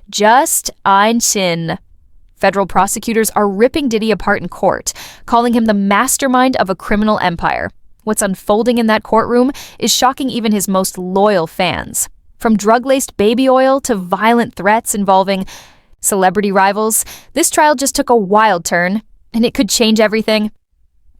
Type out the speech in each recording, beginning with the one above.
Just ein Sinn. Federal prosecutors are ripping Diddy apart in court, calling him the mastermind of a criminal empire. What's unfolding in that courtroom is shocking even his most loyal fans. From drug-laced baby oil to violent threats involving celebrity rivals, this trial just took a wild turn, and it could change everything.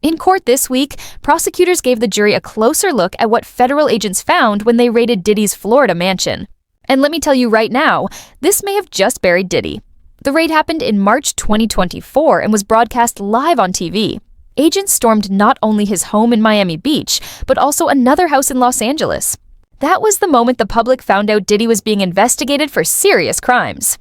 In court this week, prosecutors gave the jury a closer look at what federal agents found when they raided Diddy's Florida mansion. And let me tell you right now, this may have just buried Diddy. The raid happened in March 2024 and was broadcast live on TV. Agents stormed not only his home in Miami Beach, but also another house in Los Angeles. That was the moment the public found out Diddy was being investigated for serious crimes.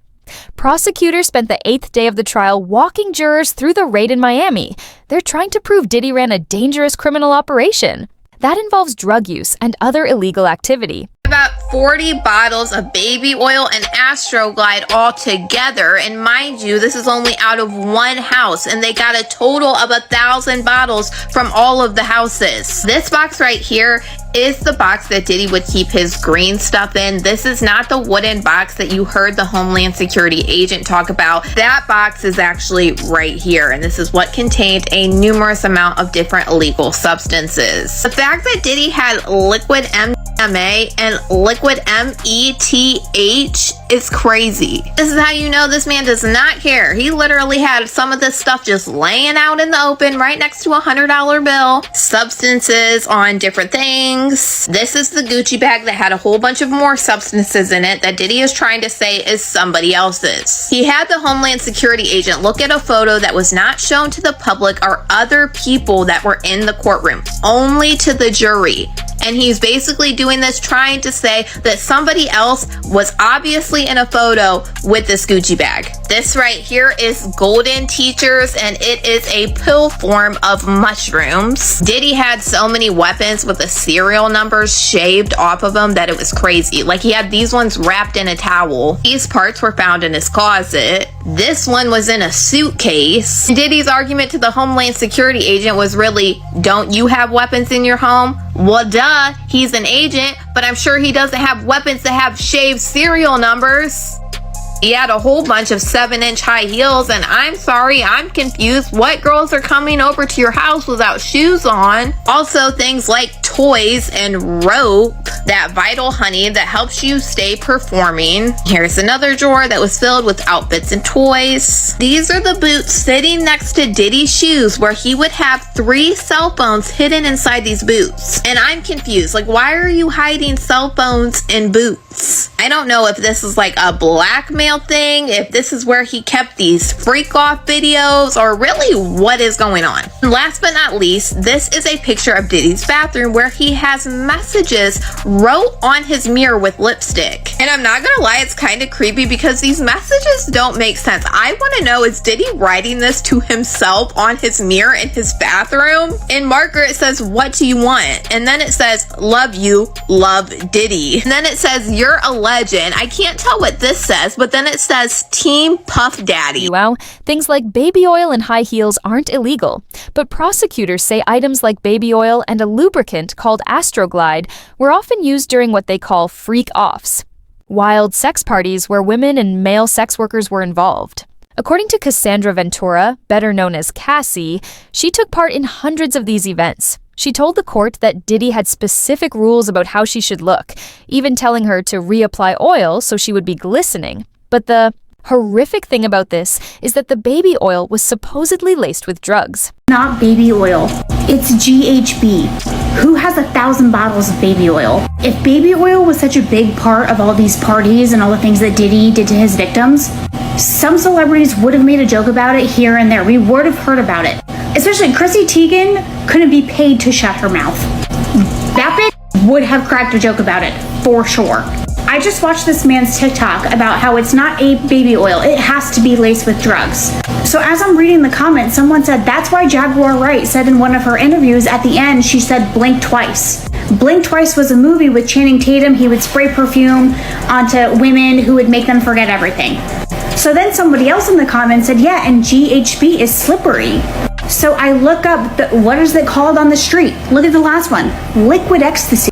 Prosecutors spent the 8th day of the trial walking jurors through the raid in Miami. They're trying to prove Diddy ran a dangerous criminal operation. That involves drug use and other illegal activity. About 40 bottles of baby oil and Astroglide all together, and mind you, this is only out of one house, and they got a total of 1,000 bottles from all of the houses. This box right here is the box that Diddy would keep his green stuff in. This is not the wooden box that you heard the Homeland Security agent talk about. That box is actually right here, and this is what contained a numerous amount of different illegal substances. The fact that Diddy had liquid MDMA and liquid METH is crazy. This is how you know this man does not care. He literally had some of this stuff just laying out in the open right next to a $100 bill. Substances on different things. This is the Gucci bag that had a whole bunch of more substances in it that Diddy is trying to say is somebody else's. He had the Homeland Security agent look at a photo that was not shown to the public or other people that were in the courtroom, only to the jury. And he's basically doing this trying to say that somebody else was obviously in a photo with this Gucci bag. This right here is Golden Teachers, and it is a pill form of mushrooms. Diddy had so many weapons with the serial numbers shaved off of them that it was crazy. Like, he had these ones wrapped in a towel. These parts were found in his closet. This one was in a suitcase. Diddy's argument to the Homeland Security agent was really, don't you have weapons in your home? Well, duh, he's an agent, but I'm sure he doesn't have weapons that have shaved serial numbers. He had a whole bunch of 7-inch high heels, and I'm sorry, I'm confused. What girls are coming over to your house without shoes on? Also, things like toys and rope, that Vital Honey that helps you stay performing. Here's another drawer that was filled with outfits and toys. These are the boots sitting next to Diddy's shoes, where he would have 3 cell phones hidden inside these boots. And I'm confused, like, why are you hiding cell phones in boots? I don't know if this is like a blackmail thing, if this is where he kept these freak off videos, or really what is going on. And last but not least, this is a picture of Diddy's bathroom where he has messages wrote on his mirror with lipstick. And I'm not gonna lie, it's kind of creepy because these messages don't make sense. I want to know, is Diddy writing this to himself on his mirror in his bathroom? In marker it says, what do you want? And then it says, love you, love Diddy. And then it says, you're a legend. I can't tell what this says, but then it says Team Puff Daddy. Wow, things like baby oil and high heels aren't illegal, but prosecutors say items like baby oil and a lubricant called Astroglide were often used during what they call freak-offs, wild sex parties where women and male sex workers were involved. According to Cassandra Ventura, better known as Cassie, she took part in hundreds of these events. She told the court that Diddy had specific rules about how she should look, even telling her to reapply oil so she would be glistening. But the horrific thing about this is that the baby oil was supposedly laced with drugs. Not baby oil, it's GHB. Who has 1,000 bottles of baby oil? If baby oil was such a big part of all these parties and all the things that Diddy did to his victims, some celebrities would have made a joke about it here and there. We would have heard about it. Especially Chrissy Teigen couldn't be paid to shut her mouth. That bitch would have cracked a joke about it, for sure. I just watched this man's TikTok about how it's not a baby oil, it has to be laced with drugs. So as I'm reading the comments, someone said that's why Jaguar Wright said in one of her interviews at the end, she said blink twice. Blink Twice was a movie with Channing Tatum. He would spray perfume onto women who would make them forget everything. So then somebody else in the comments said, yeah, and GHB is slippery. So I look up, what is it called on the street? Look at the last one, liquid ecstasy.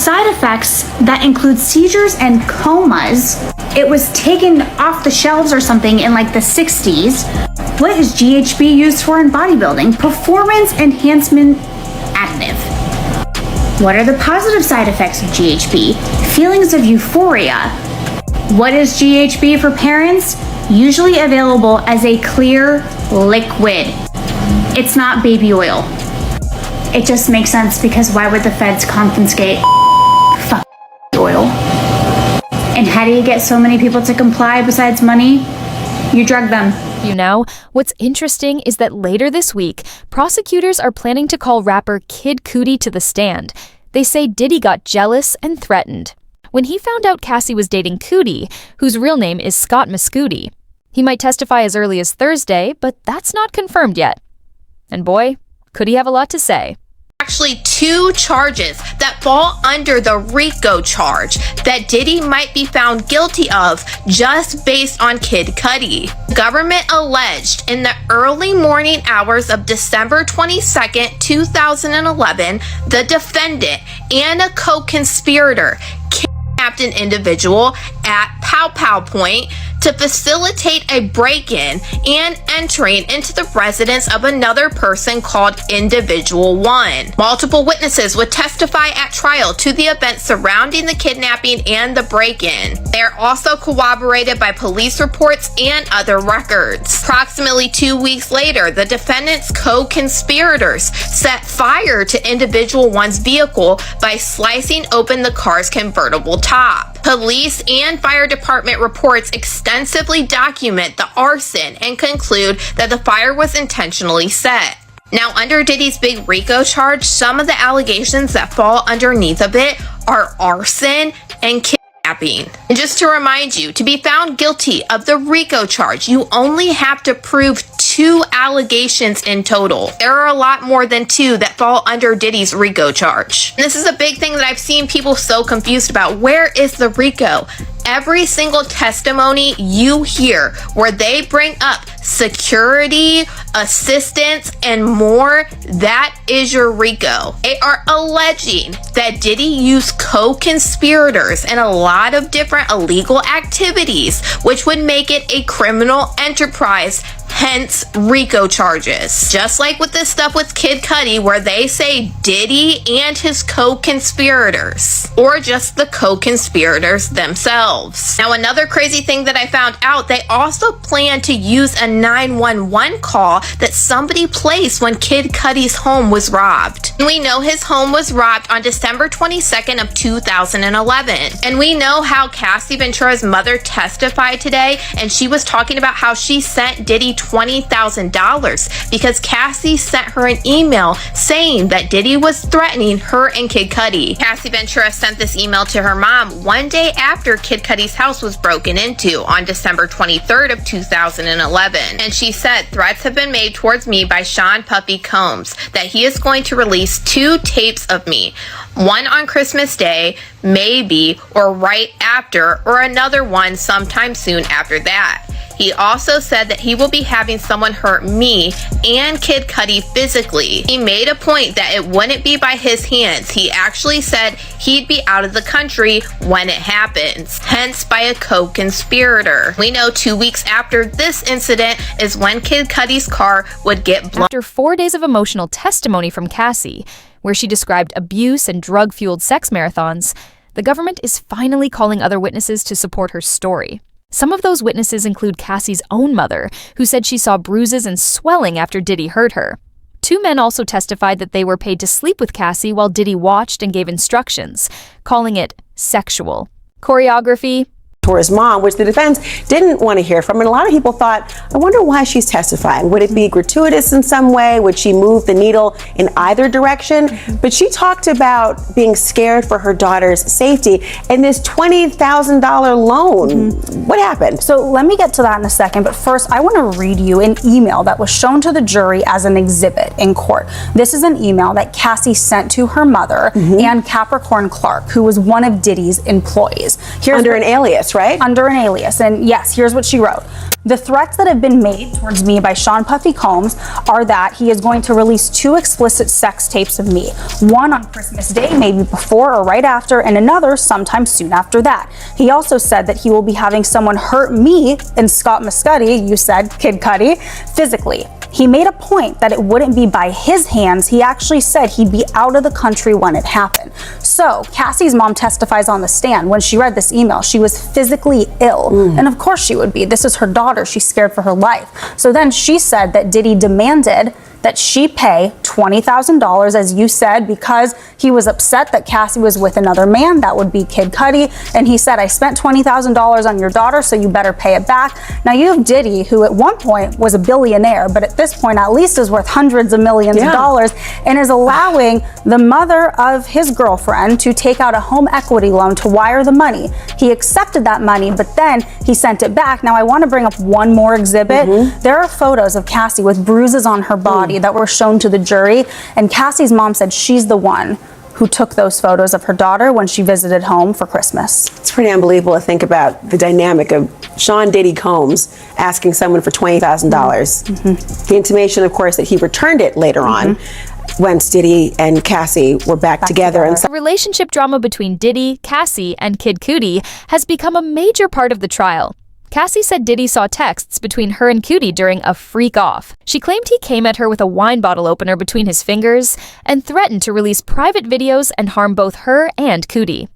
side effects that include seizures and comas. It was taken off the shelves or something in like the 60s. What is GHB used for in bodybuilding? Performance enhancement additive. What are the positive side effects of GHB? Feelings of euphoria. What is GHB for parents? Usually available as a clear liquid. It's not baby oil. It just makes sense because why would the feds confiscate oil? And how do you get so many people to comply besides money? You drug them. You know, what's interesting is that later this week, prosecutors are planning to call rapper Kid Cudi to the stand. They say Diddy got jealous and threatened when he found out Cassie was dating Cudi, whose real name is Scott Mescudi. He might testify as early as Thursday, but that's not confirmed yet. And boy, could he have a lot to say. Actually 2 charges that fall under the RICO charge that Diddy might be found guilty of just based on Kid Cudi. Government alleged in the early morning hours of December 22nd, 2011, the defendant and a co-conspirator kidnapped an individual at Pow Pow Point to facilitate a break-in and entering into the residence of another person called Individual 1. Multiple witnesses would testify at trial to the events surrounding the kidnapping and the break-in. They are also corroborated by police reports and other records. Approximately 2 weeks later, the defendant's co-conspirators set fire to Individual 1's vehicle by slicing open the car's convertible top. Police and fire department reports extensively document the arson and conclude that the fire was intentionally set. Now, under Diddy's big RICO charge, some of the allegations that fall underneath of it are arson and kidnapping. And just to remind you, to be found guilty of the RICO charge, you only have to prove 2 allegations in total. There are a lot more than 2 that fall under Diddy's RICO charge. And this is a big thing that I've seen people so confused about. Where is the RICO? Every single testimony you hear where they bring up security, assistance, and more, that is your RICO. They are alleging that Diddy used co-conspirators in a lot of different illegal activities, which would make it a criminal enterprise, hence RICO charges. Just like with this stuff with Kid Cudi, where they say Diddy and his co-conspirators, or just the co-conspirators themselves. Now, another crazy thing that I found out, they also plan to use a 911 call that somebody placed when Kid Cudi's home was robbed. And we know his home was robbed on December 22nd of 2011. And we know how Cassie Ventura's mother testified today, and she was talking about how she sent Diddy $20,000 because Cassie sent her an email saying that Diddy was threatening her and Kid Cudi. Cassie Ventura sent this email to her mom one day after Kid Cudi's house was broken into on December 23rd of 2011. And she said, threats have been made towards me by Sean Puffy Combs that he is going to release 2 tapes of me. One on Christmas Day, maybe, or right after, or another one sometime soon after that. He also said that he will be having someone hurt me and Kid Cudi physically. He made a point that it wouldn't be by his hands. He actually said he'd be out of the country when it happens, hence by a co-conspirator. We know 2 weeks after this incident is when Kid Cudi's car would get blown. After 4 days of emotional testimony from Cassie, where she described abuse and drug-fueled sex marathons, the government is finally calling other witnesses to support her story. Some of those witnesses include Cassie's own mother, who said she saw bruises and swelling after Diddy hurt her. 2 men also testified that they were paid to sleep with Cassie while Diddy watched and gave instructions, calling it sexual. Choreography, or his mom, which the defense didn't want to hear from. And a lot of people thought, I wonder why she's testifying. Would it be gratuitous in some way? Would she move the needle in either direction? But she talked about being scared for her daughter's safety and this $20,000 loan. What happened? So let me get to that in a second, but first I want to read you an email that was shown to the jury as an exhibit in court. This is an email that Cassie sent to her mother and Capricorn Clark, who was one of Diddy's employees. Under an alias, right? Under an alias. And yes, here's what she wrote. The threats that have been made towards me by Sean Puffy Combs are that he is going to release 2 explicit sex tapes of me. One on Christmas Day, maybe before or right after, and another sometime soon after that. He also said that he will be having someone hurt me and Scott Muscudi, you said, Kid Cudi, physically. He made a point that it wouldn't be by his hands. He actually said he'd be out of the country when it happened. So Cassie's mom testifies on the stand. When she read this email, she was physically ill. And of course she would be. This is her daughter. She's scared for her life. So then she said that Diddy demanded that she pay $20,000, as you said, because he was upset that Cassie was with another man. That would be Kid Cudi. And he said, I spent $20,000 on your daughter, so you better pay it back. Now you have Diddy, who at one point was a billionaire, but at this point at least is worth hundreds of millions of dollars, and is allowing the mother of his girlfriend to take out a home equity loan to wire the money. He accepted that money, but then he sent it back. Now I want to bring up one more exhibit. There are photos of Cassie with bruises on her body that were shown to the jury, and Cassie's mom said she's the one who took those photos of her daughter when she visited home for Christmas. It's pretty unbelievable to think about the dynamic of Sean Diddy Combs asking someone for $20,000. The intimation, of course, that he returned it later on once Diddy and Cassie were back together. And The relationship drama between Diddy, Cassie, and Kid Cudi has become a major part of the trial. Cassie said Diddy saw texts between her and Cudi during a freak-off. She claimed he came at her with a wine bottle opener between his fingers and threatened to release private videos and harm both her and Cudi.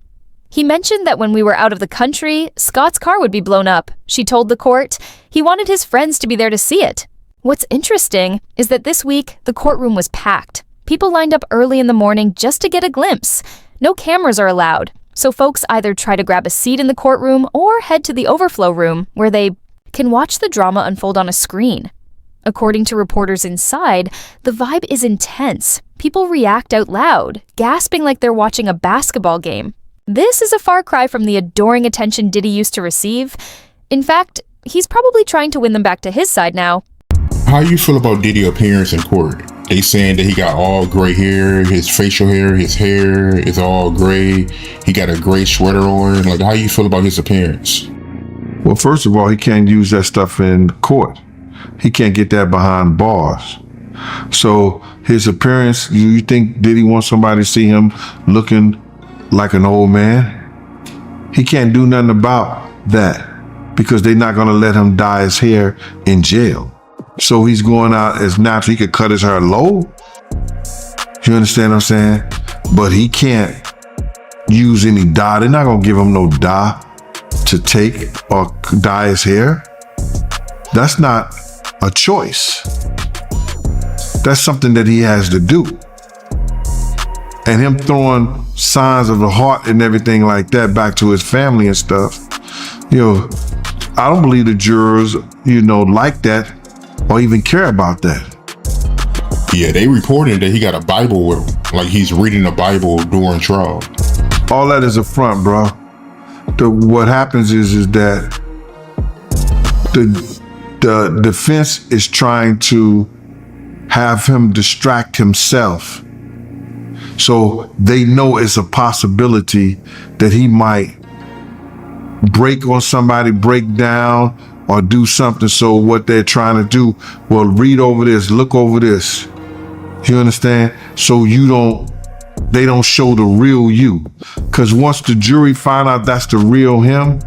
He mentioned that when we were out of the country, Scott's car would be blown up. She told the court he wanted his friends to be there to see it. What's interesting is that this week, the courtroom was packed. People lined up early in the morning just to get a glimpse. No cameras are allowed. So folks either try to grab a seat in the courtroom or head to the overflow room where they can watch the drama unfold on a screen. According to reporters inside, the vibe is intense. People react out loud, gasping like they're watching a basketball game. This is a far cry from the adoring attention Diddy used to receive. In fact, he's probably trying to win them back to his side now. How you feel about Diddy's appearance in court? They saying that he got all gray hair, his facial hair, his hair is all gray. He got a gray sweater on. Like, how you feel about his appearance? Well, first of all, he can't use that stuff in court. He can't get that behind bars. So his appearance, you think Diddy wants somebody to see him looking like an old man? He can't do nothing about that because they're not going to let him dye his hair in jail. So he's going out as natural. He could cut his hair low. You understand what I'm saying? But he can't use any dye. They're not going to give him no dye to take or dye his hair. That's not a choice. That's something that he has to do. And him throwing signs of the heart and everything like that back to his family and stuff, I don't believe the jurors, like that or even care about that. Yeah, they reported that he got a Bible with him, like he's reading the Bible during trial. All that is a front, bro. What happens is that the defense is trying to have him distract himself. So they know it's a possibility that he might break on somebody, break down, or do something. So what they're trying to do, well, read over this, look over this. You understand? So they don't show the real you. Because once the jury find out that's the real him,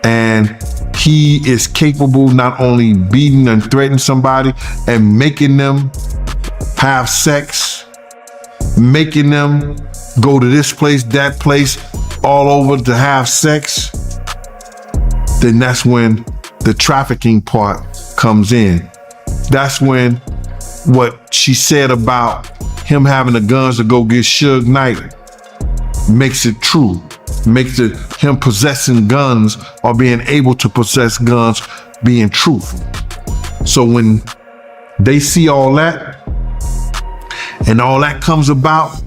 and he is capable not only beating and threatening somebody and making them have sex, making them go to this place, that place, all over to have sex, then that's when the trafficking part comes in. That's when what she said about him having the guns to go get Suge Knight makes it true. Makes it him possessing guns or being able to possess guns being truthful. So when they see all that and all that comes about,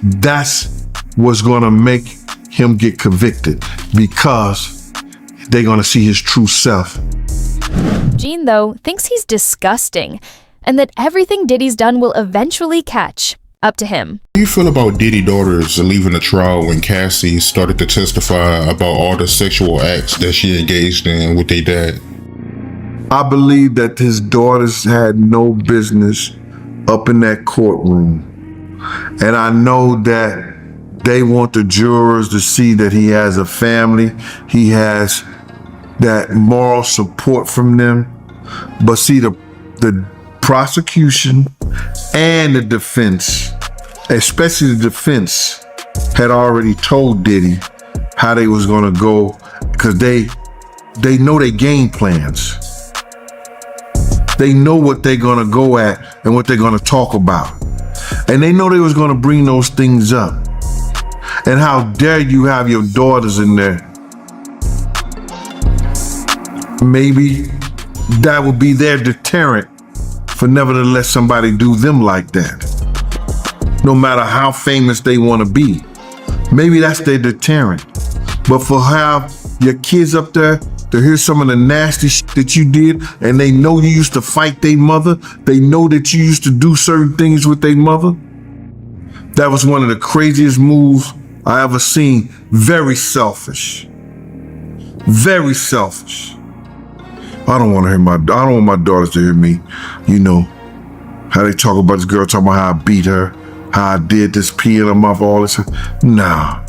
that's what's gonna make him get convicted, because they're gonna see his true self. Gene, though, thinks he's disgusting and that everything Diddy's done will eventually catch. Up to him. How do you feel about Diddy daughters leaving the trial when Cassie started to testify about all the sexual acts that she engaged in with their dad? I believe that his daughters had no business up in that courtroom. And I know that they want the jurors to see that he has a family. He has that moral support from them. But see, the prosecution and the defense, especially the defense, had already told Diddy how they was gonna go, because they know their game plans. They know what they're gonna go at and what they're gonna talk about. And they know they was gonna bring those things up. And how dare you have your daughters in there? Maybe that would be their deterrent for never to let somebody do them like that. No matter how famous they want to be. Maybe that's their deterrent. But for have your kids up there to hear some of the nasty shit that you did, and they know you used to fight their mother, they know that you used to do certain things with their mother. That was one of the craziest moves I ever seen. Very selfish. Very selfish. I don't want my daughters to hear me, how they talk about this girl, talking about how I beat her, how I did this, peeing them off, all this. Nah.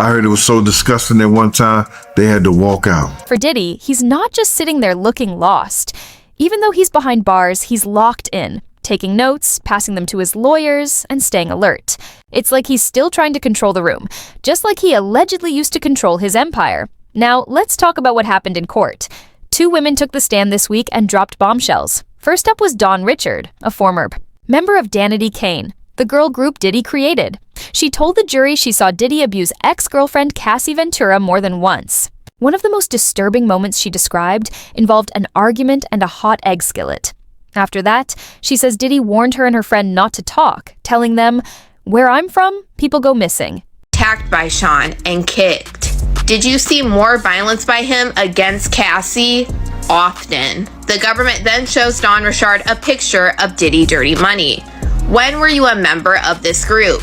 I heard it was so disgusting that one time they had to walk out. For Diddy, he's not just sitting there looking lost. Even though he's behind bars, he's locked in, taking notes, passing them to his lawyers, and staying alert. It's like he's still trying to control the room, just like he allegedly used to control his empire. Now, let's talk about what happened in court. 2 women took the stand this week and dropped bombshells. First up was Dawn Richard, a former member of Danity Kane, the girl group Diddy created. She told the jury she saw Diddy abuse ex-girlfriend Cassie Ventura more than once. One of the most disturbing moments she described involved an argument and a hot egg skillet. After that, she says Diddy warned her and her friend not to talk, telling them, "Where I'm from, people go missing." Attacked by Sean and kicked. Did you see more violence by him against Cassie? Often. The government then shows Dawn Richard a picture of Diddy Dirty Money. When were you a member of this group?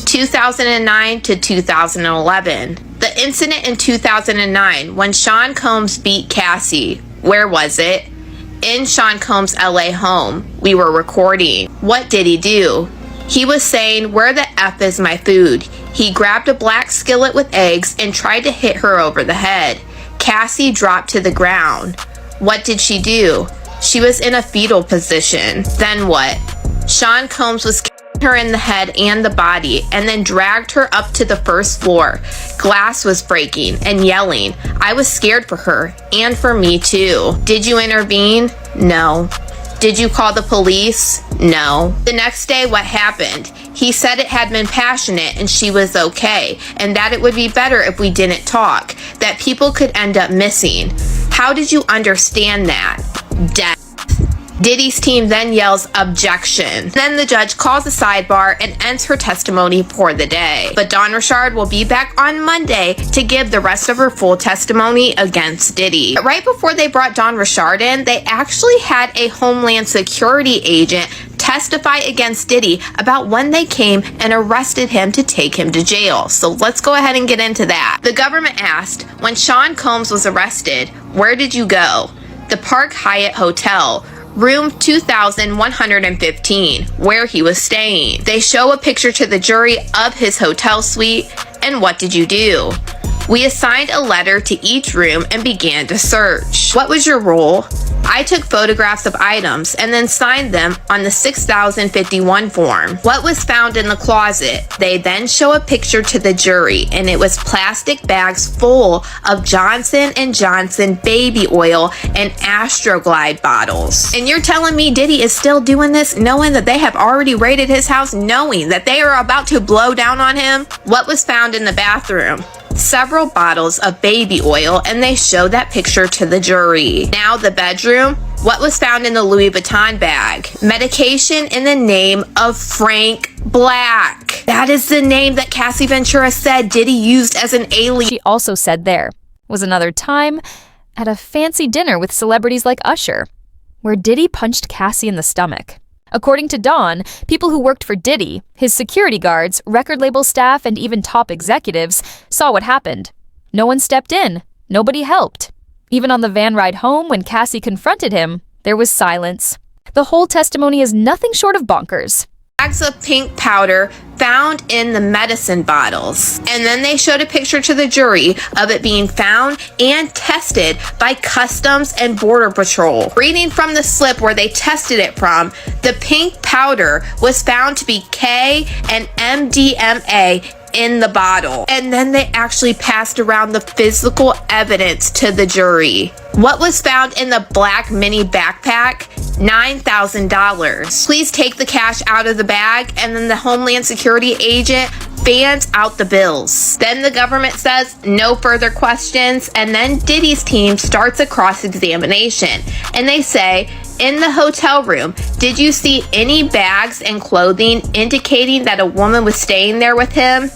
2009 to 2011. The incident in 2009 when Sean Combs beat Cassie. Where was it? In Sean Combs' LA home. We were recording. What did he do? He was saying, "Where the F is my food?" He grabbed a black skillet with eggs and tried to hit her over the head. Cassie dropped to the ground. What did she do? She was in a fetal position. Then what? Sean Combs was kicking her in the head and the body and then dragged her up to the first floor. Glass was breaking and yelling. I was scared for her and for me too. Did you intervene? No. Did you call the police? No. The next day, what happened? He said it had been passionate and she was okay, and that it would be better if we didn't talk, that people could end up missing. How did you understand that? Death. Diddy's team then yells objection. Then the judge calls a sidebar and ends her testimony for the day. But Dawn Richard will be back on Monday to give the rest of her full testimony against Diddy. But right before they brought Dawn Richard in, they actually had a Homeland Security agent testify against Diddy about when they came and arrested him to take him to jail. So let's go ahead and get into that. The government asked, when Sean Combs was arrested, where did you go? The Park Hyatt Hotel, room 2115, where he was staying. They show a picture to the jury of his hotel suite, and what did you do? We assigned a letter to each room and began to search. What was your role? I took photographs of items and then signed them on the 6051 form. What was found in the closet? They then show a picture to the jury, and it was plastic bags full of Johnson & Johnson baby oil and Astroglide bottles. And you're telling me Diddy is still doing this, knowing that they have already raided his house, knowing that they are about to blow down on him? What was found in the bathroom? Several bottles of baby oil, and they show that picture to the jury. Now the bedroom. What was found in the Louis Vuitton bag? Medication in the name of Frank Black. That is the name that Cassie Ventura said Diddy used as an alien. She also said there was another time at a fancy dinner with celebrities like Usher, where Diddy punched Cassie in the stomach. According to Dawn, people who worked for Diddy, his security guards, record label staff, and even top executives saw what happened. No one stepped in. Nobody helped. Even on the van ride home, when Cassie confronted him, there was silence. The whole testimony is nothing short of bonkers. Bags of pink powder found in the medicine bottles. And then they showed a picture to the jury of it being found and tested by Customs and Border Patrol. Reading from the slip where they tested it from, the pink powder was found to be K and MDMA in the bottle. And then they actually passed around the physical evidence to the jury. What was found in the black mini backpack? $9,000. Please take the cash out of the bag, and then the Homeland Security agent fans out the bills. Then the government says no further questions, and then Diddy's team starts a cross-examination, and they say, in the hotel room, did you see any bags and clothing indicating that a woman was staying there with him?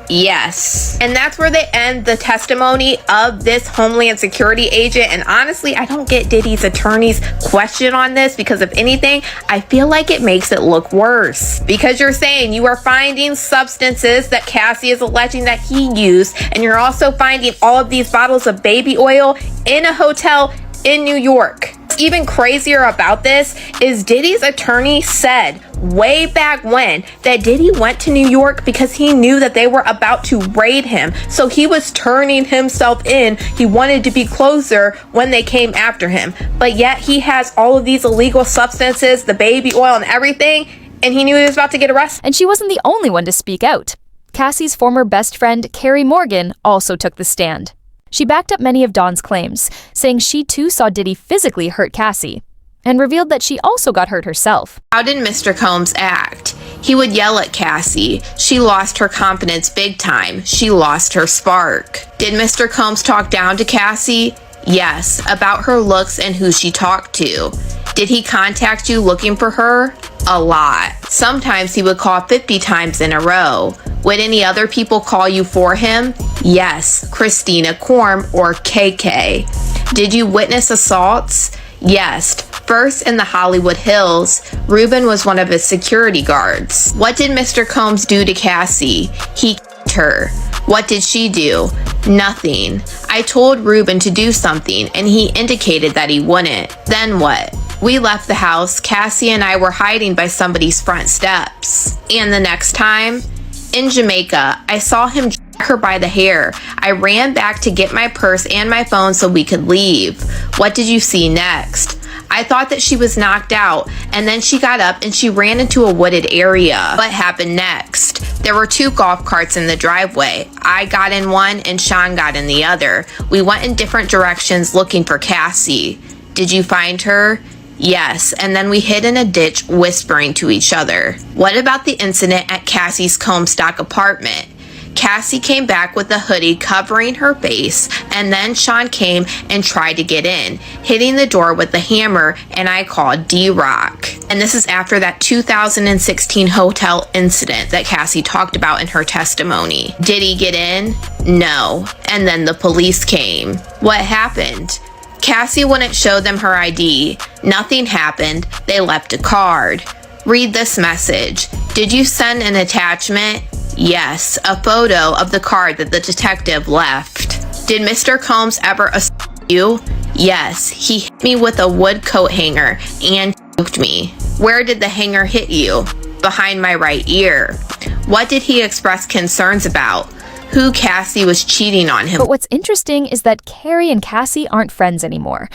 Yes. And that's where they end the testimony of this Homeland Security agent. And honestly, I don't get Diddy's attorney's question on this, because if anything, I feel like it makes it look worse. Because you're saying you are finding substances that Cassie is alleging that he used, and you're also finding all of these bottles of baby oil in a hotel in New York. What's even crazier about this is Diddy's attorney said way back when that Diddy went to New York because he knew that they were about to raid him. So he was turning himself in. He wanted to be closer when they came after him. But yet he has all of these illegal substances, the baby oil and everything, and he knew he was about to get arrested. And she wasn't the only one to speak out. Cassie's former best friend, Carrie Morgan, also took the stand. She backed up many of Dawn's claims, saying she too saw Diddy physically hurt Cassie, and revealed that she also got hurt herself. How did Mr. Combs act? He would yell at Cassie. She lost her confidence big time. She lost her spark. Did Mr. Combs talk down to Cassie? Yes, about her looks and who she talked to. Did he contact you looking for her? A lot. Sometimes he would call 50 times in a row. Would any other people call you for him? Yes, Christina Korm or KK. Did you witness assaults? Yes, first in the Hollywood Hills. Ruben was one of his security guards. What did Mr. Combs do to Cassie? He kicked her. What did she do? Nothing. I told Ruben to do something, and he indicated that he wouldn't. Then what? We left the house. Cassie and I were hiding by somebody's front steps. And the next time, in Jamaica, I saw him drag her by the hair. I ran back to get my purse and my phone so we could leave. What did you see next? I thought that she was knocked out, and then she got up and she ran into a wooded area. What happened next? There were 2 golf carts in the driveway. I got in one and Sean got in the other. We went in different directions looking for Cassie. Did you find her? Yes, and then we hid in a ditch whispering to each other. What about the incident at Cassie's Comstock apartment? Cassie came back with a hoodie covering her face, and then Sean came and tried to get in, hitting the door with the hammer, and I called D-Rock. And this is after that 2016 hotel incident that Cassie talked about in her testimony. Did he get in? No. And then the police came. What happened? Cassie wouldn't show them her ID. Nothing happened. They left a card. Read this message. Did you send an attachment? Yes, a photo of the card that the detective left. Did Mr. Combs ever assault you? Yes, he hit me with a wood coat hanger and choked me. Where did the hanger hit you? Behind my right ear. What did he express concerns about? Who Cassie was cheating on him. But what's interesting is that Carrie and Cassie aren't friends anymore.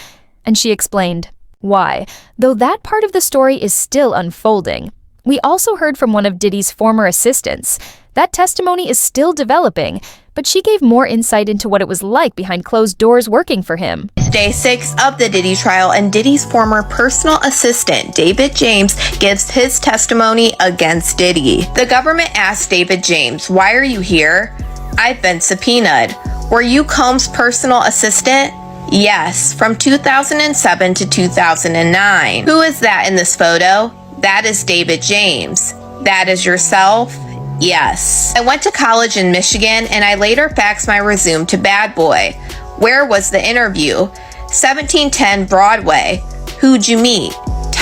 And she explained why, though that part of the story is still unfolding. We also heard from one of Diddy's former assistants. That testimony is still developing, but she gave more insight into what it was like behind closed doors working for him. Day 6 of the Diddy trial, and Diddy's former personal assistant, David James, gives his testimony against Diddy. The government asked David James, "Why are you here?" "I've been subpoenaed." "Were you Combs' personal assistant?" "Yes, from 2007 to 2009. "Who is that in this photo?" "That is David James." "That is yourself?" "Yes. I went to college in Michigan, and I later faxed my resume to Bad Boy." "Where was the interview?" 1710 Broadway. "Who'd you meet?"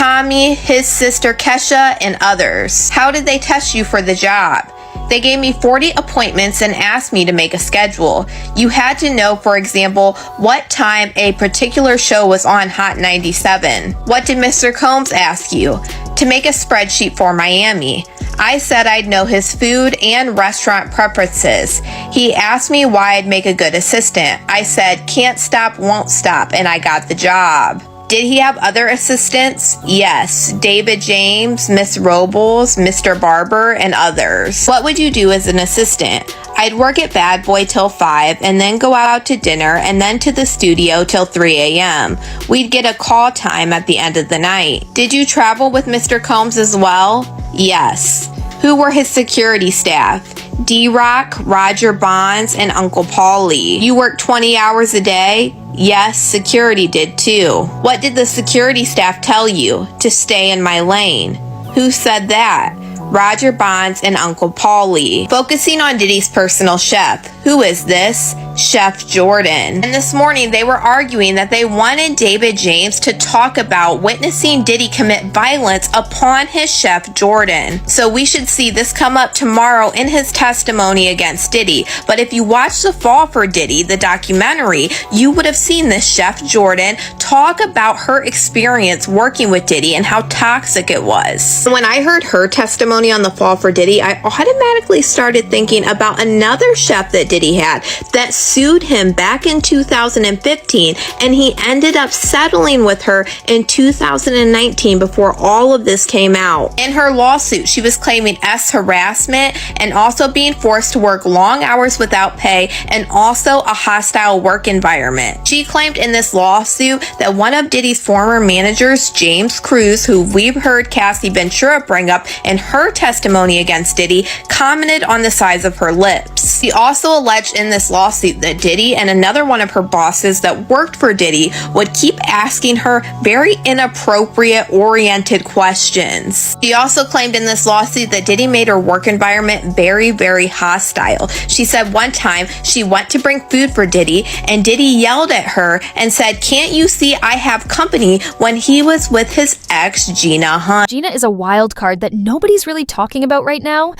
Tommy, his sister Kesha, and others. How did they test you for the job? They gave me 40 appointments and asked me to make a schedule. You had to know, for example, what time a particular show was on Hot 97. What did Mr. Combs ask you? To make a spreadsheet for Miami. I said I'd know his food and restaurant preferences. He asked me why I'd make a good assistant. I said, can't stop, won't stop, and I got the job. Did he have other assistants? Yes. David James, Miss Robles, Mr. Barber, and others. What would you do as an assistant? I'd work at Bad Boy till 5 and then go out to dinner and then to the studio till 3 a.m. We'd get a call time at the end of the night. Did you travel with Mr. Combs as well? Yes. Who were his security staff? D-Rock, Roger Bonds, and Uncle Paulie. You worked 20 hours a day? Yes, security did too. What did the security staff tell you? To stay in my lane. Who said that? Roger Bonds and Uncle Paulie. Focusing on Diddy's personal chef. Who is this? Chef Jordan. And this morning they were arguing that they wanted David James to talk about witnessing Diddy commit violence upon his chef Jordan. So we should see this come up tomorrow in his testimony against Diddy. But if you watch The Fall for Diddy, the documentary, you would have seen this chef Jordan talk about her experience working with Diddy and how toxic it was. When I heard her testimony on The Fall for Diddy, I automatically started thinking about another chef that Diddy had that sued him back in 2015, and he ended up settling with her in 2019 before all of this came out. In her lawsuit, she was claiming harassment and also being forced to work long hours without pay and also a hostile work environment. She claimed in this lawsuit that one of Diddy's former managers, James Cruz, who we've heard Cassie Ventura bring up in her testimony against Diddy, commented on the size of her lips. She also alleged in this lawsuit that Diddy and another one of her bosses that worked for Diddy would keep asking her very inappropriate oriented questions. She also claimed in this lawsuit that Diddy made her work environment very, very hostile. She said one time she went to bring food for Diddy and Diddy yelled at her and said, "Can't you see I have company?" when he was with his ex, Gina Hunt. Gina is a wild card that nobody's really talking about right now,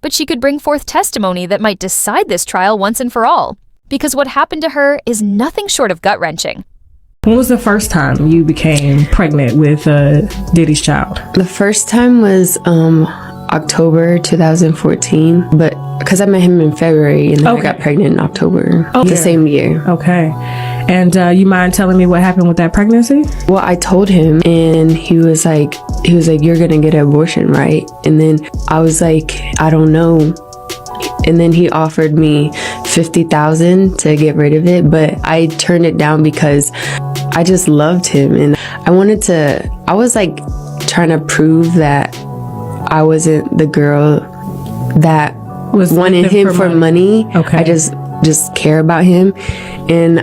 but she could bring forth testimony that might decide this trial once and for all. Because what happened to her is nothing short of gut-wrenching. When was the first time you became pregnant with Diddy's child? The first time was October 2014, but because I met him in February and then I got pregnant in October the same year. Okay. And you mind telling me what happened with that pregnancy? Well, I told him and he was like, "You're gonna get an abortion, right?" And then I was like, "I don't know." And then he offered me $50,000 to get rid of it, but I turned it down because I just loved him and I was like trying to prove that I wasn't the girl that was wanted him for money. Okay. I just care about him and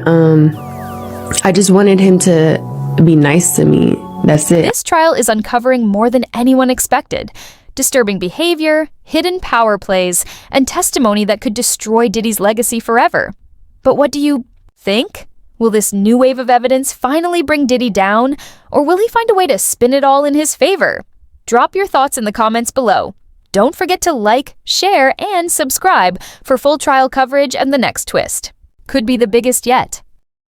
I just wanted him to be nice to me. That's it. This trial is uncovering more than anyone expected. Disturbing behavior, hidden power plays, and testimony that could destroy Diddy's legacy forever. But what do you think? Will this new wave of evidence finally bring Diddy down, or will he find a way to spin it all in his favor? Drop your thoughts in the comments below. Don't forget to like, share, and subscribe for full trial coverage and the next twist. Could be the biggest yet.